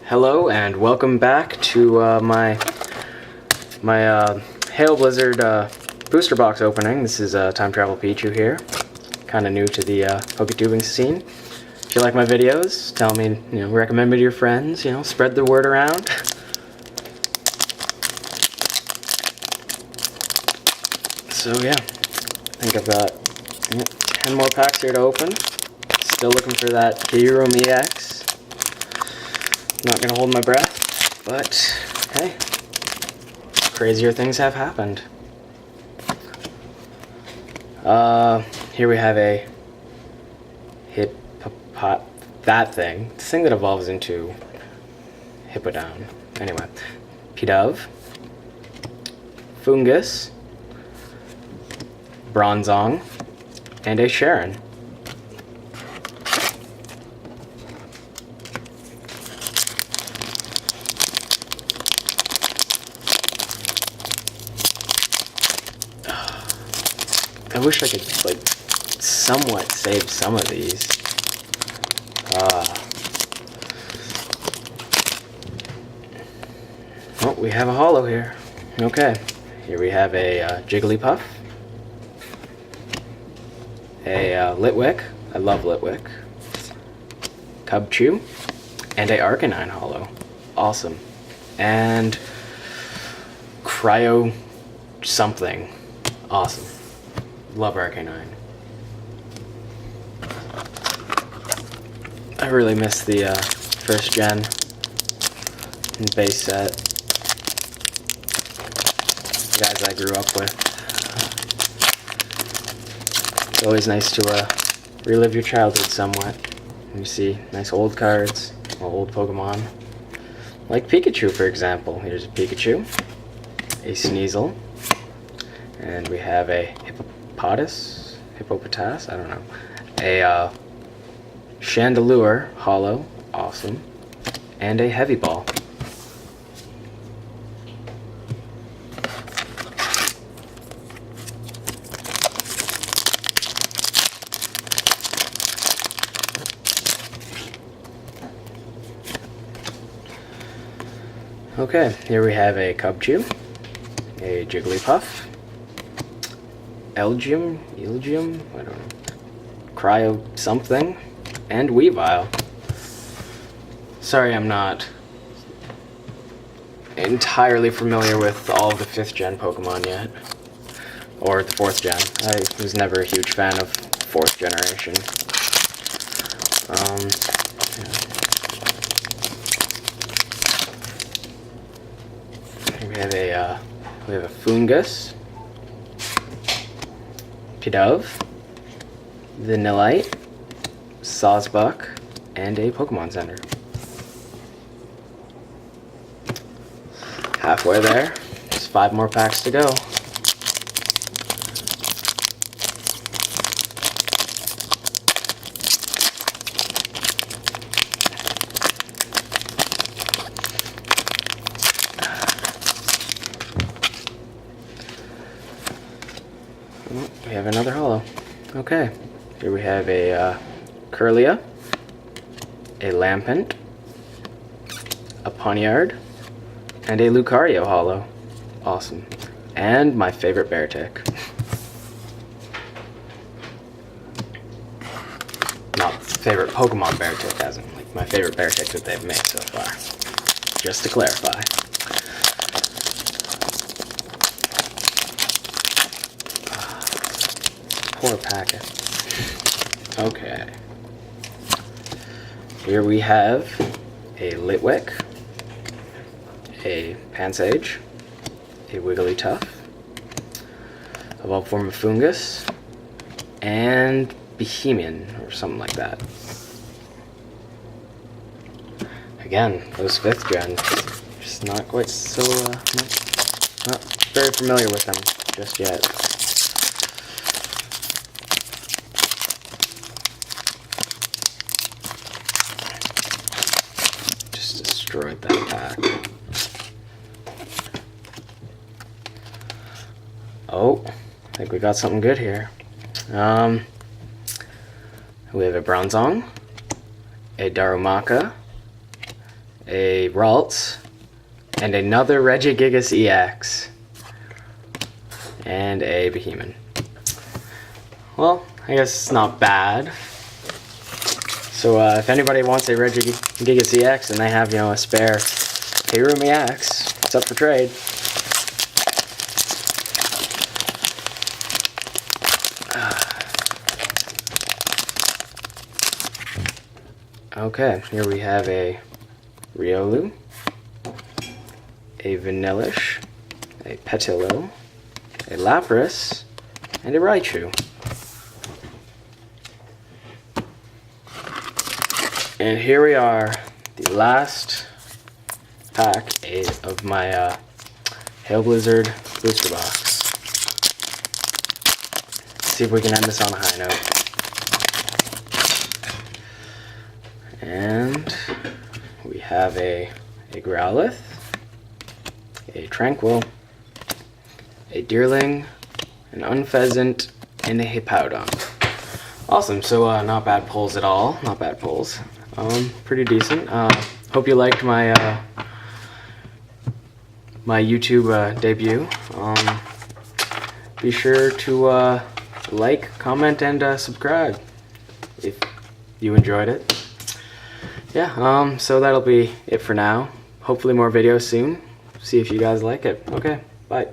Hello and welcome back to my Hail Blizzard booster box opening. This is TimetravelPichu here, kind of new to the PokeTubing scene. If you like my videos, tell me, recommend me to your friends, spread the word around. So yeah, I think I've got 10 more packs here to open. Still looking for that Kyurem EX. Not gonna hold my breath, but hey, crazier things have happened. Here we have a that thing that evolves into Hippodon. Anyway, Pidove, Fungus, Bronzong, and a Sharon. I wish I could, somewhat save some of these. Oh, we have a holo here. Okay, here we have a Jigglypuff, a Litwick. I love Litwick. Cubchoo, and a Arcanine holo. Awesome. And Cryo something. Awesome. Love Arcanine. I really miss the first gen base set. The guys I grew up with. It's always nice to relive your childhood somewhat. You see nice old cards, old Pokemon. Like Pikachu, for example. Here's a Pikachu, a Sneasel, and we have a Hippopotas, I don't know, a Chandelure holo, awesome, and a Heavy Ball. Okay, here we have a Cubchoo, a Jigglypuff, Elgium, I don't know, Cryo something, and Weavile. Sorry, I'm not entirely familiar with all of the 5th gen Pokemon yet, or the 4th gen. I was never a huge fan of 4th generation. We have a Fungus, Pidove, Vanillite, Sawsbuck, and a Pokemon Center. Halfway there. Just 5 more packs to go. We have another holo. Okay, here we have a Curlia, a Lampent, a Pawniard, and a Lucario holo. Awesome. And my favorite Beartick. Not favorite Pokemon Beartick, as in my favorite Beartick that they've made so far. Just to clarify. Poor packet. Okay. Here we have a Litwick, a Pansage, a Wigglytuff, a Evolved Form of Fungus, and Bohemian, or something like that. Again, those 5th gen, just not quite so, not very familiar with them just yet. Destroyed that pack. Oh, I think we got something good here. We have a Bronzong, a Darumaka, a Ralts, and another Regigigas EX, and a Behemoth. Well, I guess it's not bad. So if anybody wants a Regigigas EX and they have, you know, a spare Hayroom EX, it's up for trade. Okay, here we have a Riolu, a Vanillish, a Petilil, a Lapras, and a Raichu. And here we are, the last pack of my Hail Blizzard booster box. Let's see if we can end this on a high note. And we have a Growlithe, a Tranquil, a Deerling, an Unpheasant, and a Hippowdon. Awesome, so not bad pulls at all, not bad pulls. Pretty decent. Hope you liked my my YouTube debut. Be sure to like, comment, and subscribe if you enjoyed it. Yeah, so that'll be it for now. Hopefully more videos soon. See if you guys like it. Okay, bye.